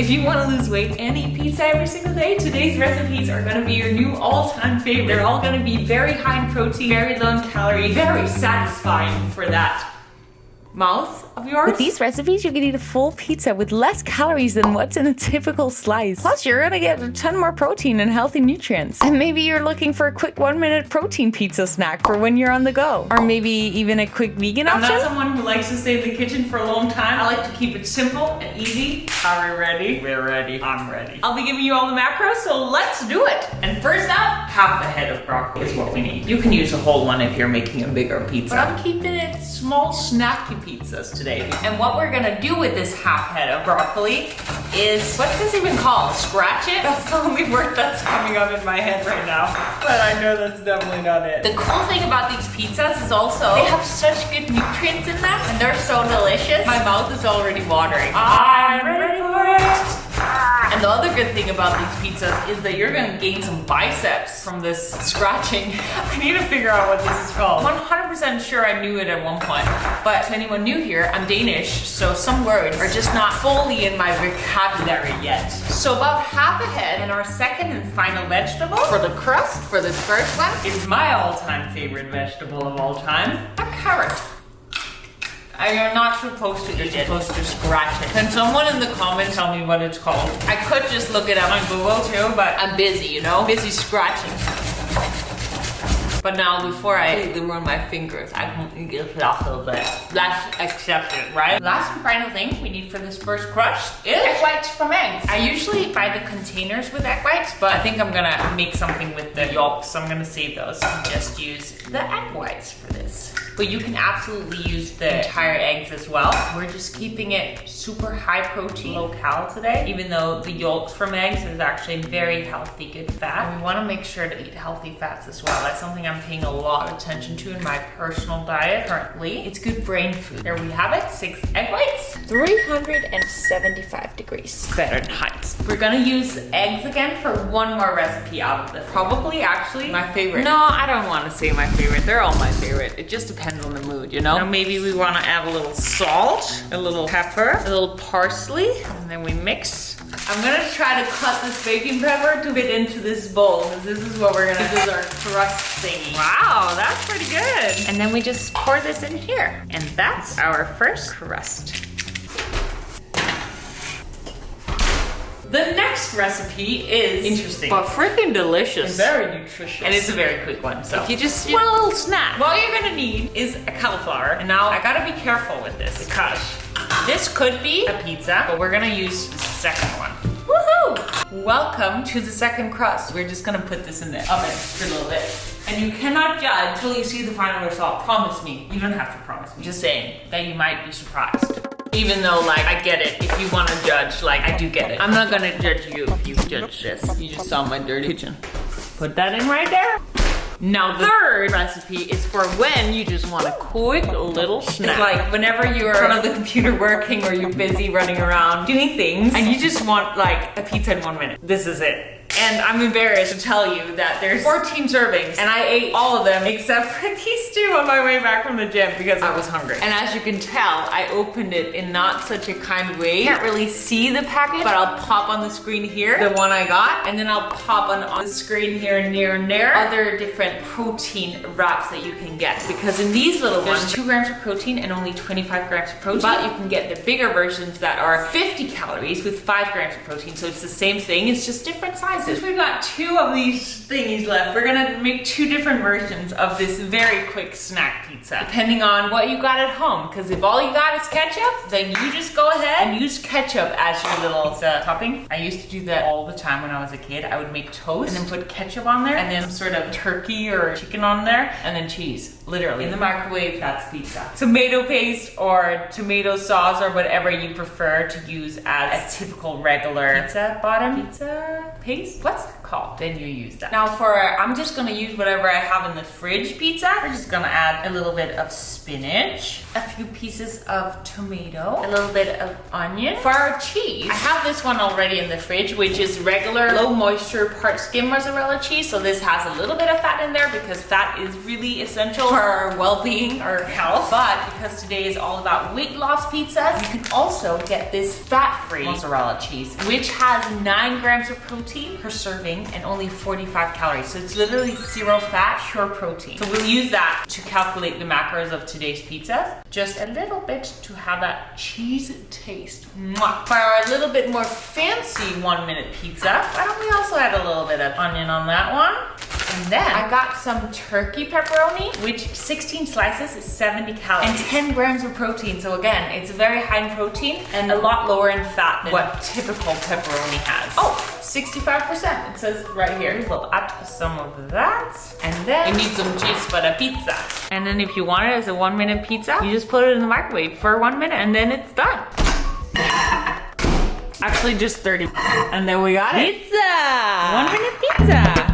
If you want to lose weight and eat pizza every single day, today's recipes are going to be your new all-time favorite. They're all going to be very high in protein, very low in calorie, very satisfying for that mouth of yours. With these recipes, you can eat a full pizza with less calories than what's in a typical slice. Plus, you're gonna get a ton more protein and healthy nutrients. And maybe you're looking for a quick 1-minute protein pizza snack for when you're on the go. Or maybe even a quick vegan option. I'm not someone who likes to stay in the kitchen for a long time. I like to keep it simple and easy. Are we ready? We're ready. I'm ready. I'll be giving you all the macros, so let's do it. And first up, half a head of broccoli is what we need. You can use a whole one if you're making a bigger pizza. But I'm keeping it small, snacky pizzas today. And what we're gonna do with this half head of broccoli is, what's this even called? Scratch it? That's the only word that's coming up in my head right now. But I know that's definitely not it. The cool thing about these pizzas is also they have such good nutrients in them and they're so delicious. My mouth is already watering. I'm ready for it. And the other good thing about these pizzas is that you're gonna gain some biceps from this scratching. I need to figure out what this is called. I'm 100% sure I knew it at one point, but to anyone new here, I'm Danish, so some words are just not fully in my vocabulary yet. So about half a head, and our second and final vegetable for the crust, for this first one, is my all-time favorite vegetable of all time, a carrot. You're not supposed to eat it. You're supposed to scratch it. Can someone in the comments tell me what it's called? I could just look it up on Google too, but I'm busy, you know? Busy scratching. But now, before I ruin my fingers, I can get it off a little bit. That's accepted, right? Last and final thing we need for this first crust is egg whites from eggs. I usually buy the containers with egg whites, but I think I'm gonna make something with the yolks, so I'm gonna save those and just use the egg whites for this. But you can absolutely use the entire eggs as well. We're just keeping it super high protein, low cal today, even though the yolks from eggs is actually very healthy, good fat. And we wanna make sure to eat healthy fats as well. That's something I'm paying a lot of attention to in my personal diet currently. It's good brain food. There we have it, 6 egg whites. 375 degrees Fahrenheit. We're gonna use eggs again for one more recipe out of this. Probably actually my favorite. No, I don't wanna say my favorite. They're all my favorite. It just depends on the mood, you know? Now maybe we wanna add a little salt, a little pepper, a little parsley, and then we mix. I'm gonna try to cut this baking pepper to fit into this bowl, because this is what we're gonna do. This is our crust thingy. Wow, that's pretty good. And then we just pour this in here. And that's our first crust. The next recipe is interesting, but freaking delicious. And very nutritious. And it's a very quick one, so if you just want a little snack, what you're gonna need is a cauliflower. And now I gotta be careful with this because this could be a pizza, but we're gonna use the second one. Woohoo! Welcome to the second crust. We're just gonna put this in the oven for a little bit. And you cannot judge until you see the final result. Promise me. You don't have to promise me. Just saying that you might be surprised. Even though, like, I get it. If you want to judge, like, I do get it. I'm not gonna judge you if you judge this. You just saw my dirty kitchen. Put that in right there. Now, the third recipe is for when you just want a quick little snack. It's like whenever you're in front of the computer working or you're busy running around doing things and you just want like a pizza in 1 minute. This is it. And I'm embarrassed to tell you that there's 14 servings and I ate all of them except for these 2 on my way back from the gym because I was hungry. And as you can tell, I opened it in not such a kind way. You can't really see the package, but I'll pop on the screen here, the one I got, and then I'll pop on the screen here and there and there, other different protein wraps that you can get. Because in these little ones, there's 2 grams of protein and only 25 grams of protein, but you can get the bigger versions that are 50 calories with 5 grams of protein. So it's the same thing, it's just different sizes. Since we've got 2 of these thingies left, we're gonna make 2 different versions of this very quick snack pizza, depending on what you got at home. Because if all you got is ketchup, then you just go ahead and use ketchup as your little topping. I used to do that all the time when I was a kid. I would make toast and then put ketchup on there, and then some sort of turkey or chicken on there, and then cheese. Literally in the microwave, that's pizza. Tomato paste or tomato sauce or whatever you prefer to use as a typical regular pizza bottom. Pizza paste? What's that called? call, then you use that. Now I'm just gonna use whatever I have in the fridge pizza. We're just gonna add a little bit of spinach, a few pieces of tomato, a little bit of onion. For our cheese, I have this one already in the fridge, which is regular low moisture part skim mozzarella cheese. So this has a little bit of fat in there because fat is really essential for our well-being, our health. But because today is all about weight loss pizzas, you can also get this fat-free mozzarella cheese, which has 9 grams of protein per serving and only 45 calories. So it's literally 0 fat, pure protein. So we'll use that to calculate the macros of today's pizzas. Just a little bit to have that cheese taste. Mwah. For our little bit more fancy 1-minute pizza, why don't we also add a little bit of onion on that one? And then I got some turkey pepperoni, which 16 slices is 70 calories and 10 grams of protein. So again, it's very high in protein and a lot lower in fat than what typical pepperoni has. Oh, 65%, it says right here. We'll add some of that. And then we need some cheese for the pizza. And then if you want it as a 1-minute pizza, you just put it in the microwave for 1 minute and then it's done. Actually just 30. And then we got it. Pizza! 1-minute pizza.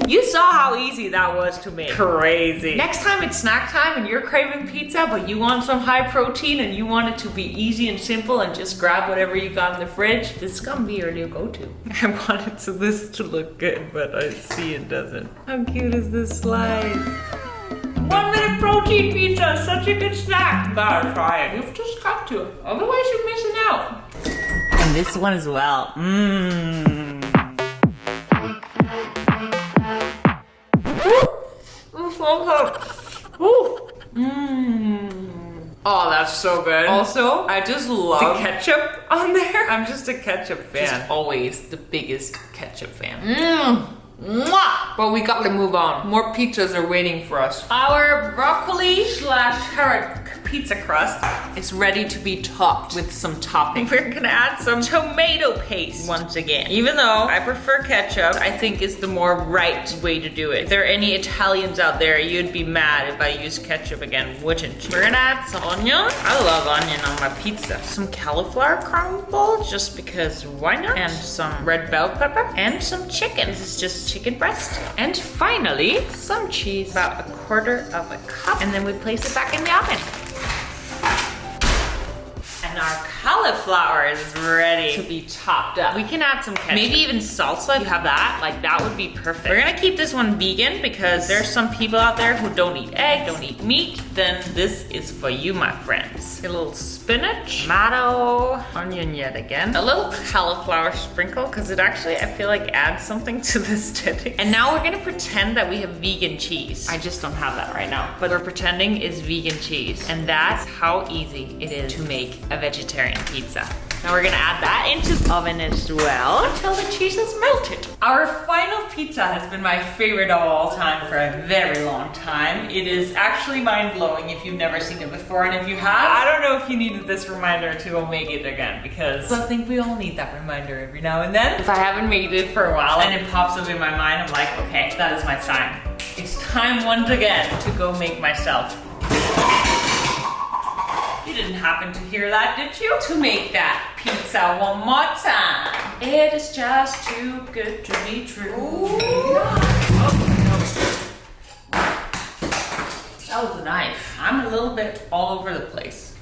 You saw how easy that was to make. Crazy. Next time it's snack time and you're craving pizza, but you want some high protein and you want it to be easy and simple and just grab whatever you got in the fridge, this is gonna be your new go-to. I wanted this to look good, but I see it doesn't. How cute is this slice? 1-minute protein pizza, such a good snack. You gotta try it. You've just got to. Otherwise you're missing out. And this one as well. Mmm. So good. Ooh. Mmm. Oh, that's so good. Also, I just love the ketchup on there. I'm just a ketchup fan. Just always the biggest ketchup fan. Mmm. Mwah! But we gotta move on. More pizzas are waiting for us. Our broccoli / carrot pizza crust is ready to be topped with some topping. We're gonna add some tomato paste once again. Even though I prefer ketchup, I think it's the more right way to do it. If there are any Italians out there, you'd be mad if I used ketchup again, wouldn't you? We're gonna add some onion. I love onion on my pizza. Some cauliflower crumble, just because why not? And some red bell pepper and some chicken. This is just chicken breast. And finally, some cheese, about 1/4 of a cup. And then we place it back in the oven. And our cauliflower is ready to be topped up. We can add some ketchup. Maybe even salsa if you have that. Like that would be perfect. We're gonna keep this one vegan because there's some people out there who don't eat egg, don't eat meat. Then this is for you, my friends. A little spinach, tomato, onion yet again. A little cauliflower sprinkle because it actually, I feel like adds something to the aesthetic. And now we're gonna pretend that we have vegan cheese. I just don't have that right now. But we're pretending is vegan cheese. And that's how easy it is to make a vegetarian pizza. Now we're gonna add that into the oven as well until the cheese is melted. Our final pizza has been my favorite of all time for a very long time. It is actually mind-blowing if you've never seen it before, and if you have, I don't know if you needed this reminder to go make it again, because I think we all need that reminder every now and then. If I haven't made it for a while and it pops up in my mind, I'm like, okay, that is my sign. It's time once again to go make myself. You didn't happen to hear that, did you? To make that pizza one more time. It is just too good to be true. Ooh. Oh, no. That was a knife. I'm a little bit all over the place.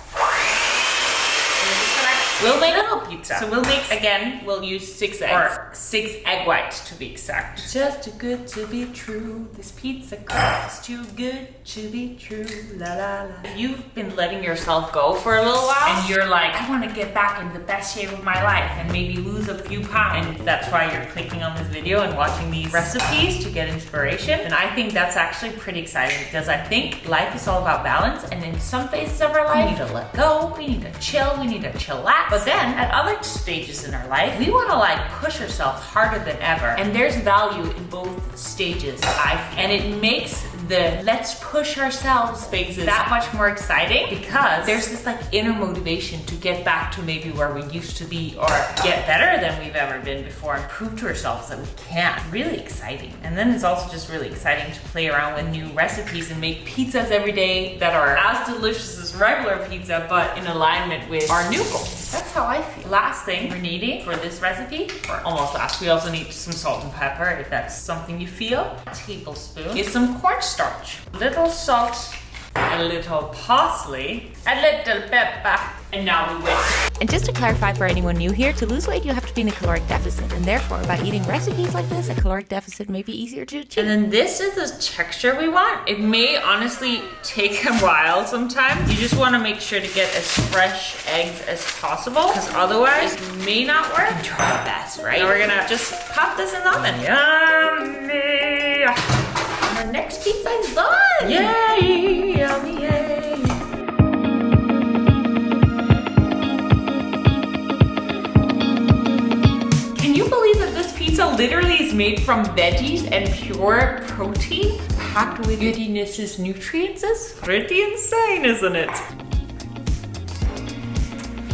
We'll make a little pizza. So we'll make, again, we'll use 6 eggs. Or 6 egg whites to be exact. It's just too good to be true. This pizza crust is too good to be true. La la la. If you've been letting yourself go for a little while and you're like, I want to get back in the best shape of my life and maybe lose a few pounds. And that's why you're clicking on this video and watching these recipes to get inspiration. And I think that's actually pretty exciting because I think life is all about balance. And in some phases of our life, we need to let go. We need to chill. We need to chillax. But then at other stages in our life, we want to like push ourselves harder than ever. And there's value in both stages, I feel. And it makes the let's push ourselves phases that much more exciting because there's this like inner motivation to get back to maybe where we used to be or get better than we've ever been before and prove to ourselves that we can. Really exciting. And then it's also just really exciting to play around with new recipes and make pizzas every day that are as delicious as regular pizza but in alignment with our new goals. That's how I feel. Last thing we're needing for this recipe, or almost last, we also need some salt and pepper if that's something you feel. A tablespoon is some cornstarch. A little salt, a little parsley, a little pepper, and now we whisk. And just to clarify for anyone new here, to lose weight you have to be in a caloric deficit, and therefore by eating recipes like this, a caloric deficit may be easier to achieve. And then this is the texture we want. It may honestly take a while sometimes. You just want to make sure to get as fresh eggs as possible, because otherwise it may not work. And try our best, right? Now we're gonna just pop this in the oven. Yummy! And our next pizza is done! Yay! Yummy, yay! Can you believe that this pizza literally is made from veggies and pure protein? Packed with goodness' nutrients? Pretty insane, isn't it?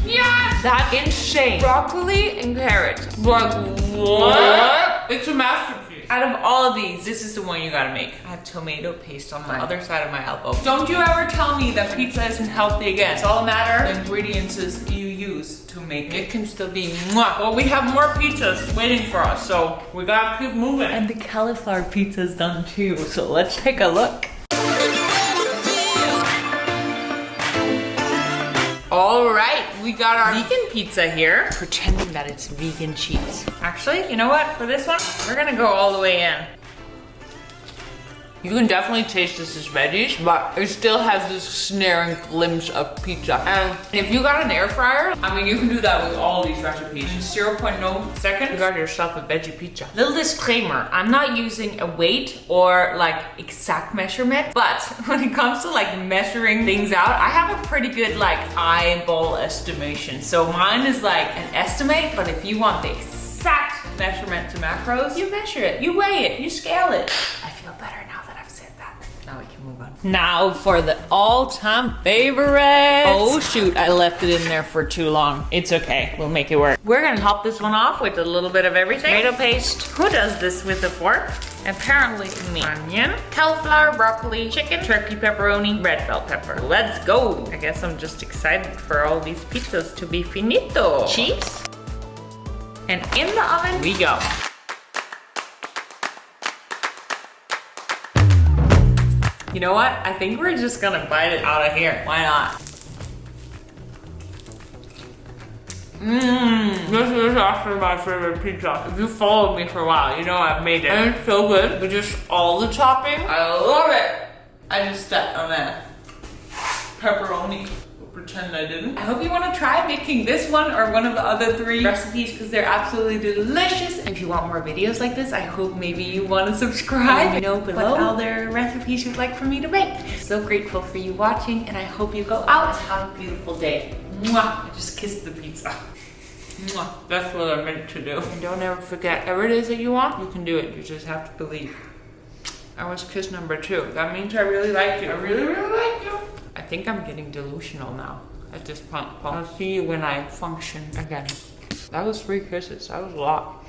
Yeah! That's insane. Broccoli and carrots. Like, what? It's a masterpiece. Out of all of these, this is the one you gotta make. I have tomato paste on the other side of my elbow. Don't you ever tell me that pizza isn't healthy again. It's all a matter of the ingredients you use to make it. It can still be mwah. Well, we have more pizzas waiting for us, so we gotta keep moving. And the cauliflower pizza's done too, so let's take a look. All right, we got our vegan pizza here, pretending that it's vegan cheese. Actually, you know what? For this one, we're gonna go all the way in. You can definitely taste this as veggies, but it still has this snaring glimpse of pizza. And if you got an air fryer, I mean, you can do that with all these recipes. In 0.0 seconds, you got yourself a veggie pizza. Little disclaimer, I'm not using a weight or like exact measurement, but when it comes to like measuring things out, I have a pretty good like eyeball estimation. So mine is like an estimate, but if you want the exact measurement to macros, you measure it, you weigh it, you scale it. I feel better now that I've said that. Now we can move on. Now for the all-time favorite. Oh shoot, I left it in there for too long. It's okay, we'll make it work. We're gonna top this one off with a little bit of everything. Tomato paste. Who does this with a fork? Apparently me. Onion, cauliflower, broccoli, chicken, turkey pepperoni, red bell pepper. Let's go. I guess I'm just excited for all these pizzas to be finito. Cheese. And in the oven we go. You know what? I think we're just gonna bite it out of here. Why not? This is actually my favorite pizza. If you followed me for a while, you know I've made it. And it's so good with just all the topping. I love it. I just stepped on that pepperoni. Pretend I didn't. I hope you want to try making this one or one of the other 3 recipes because they're absolutely delicious. And if you want more videos like this, I hope maybe you want to subscribe. Let me know below what other recipes you'd like for me to make. I'm so grateful for you watching, and I hope you go out and have a beautiful day. Mwah! I just kissed the pizza. Mwah! That's what I meant to do. And don't ever forget, whatever it is that you want, you can do it. You just have to believe. I was kiss number 2. That means I really like you. I really, really like you. I think I'm getting delusional now at this point. I'll see you when I function again. That was 3 kisses. That was a lot.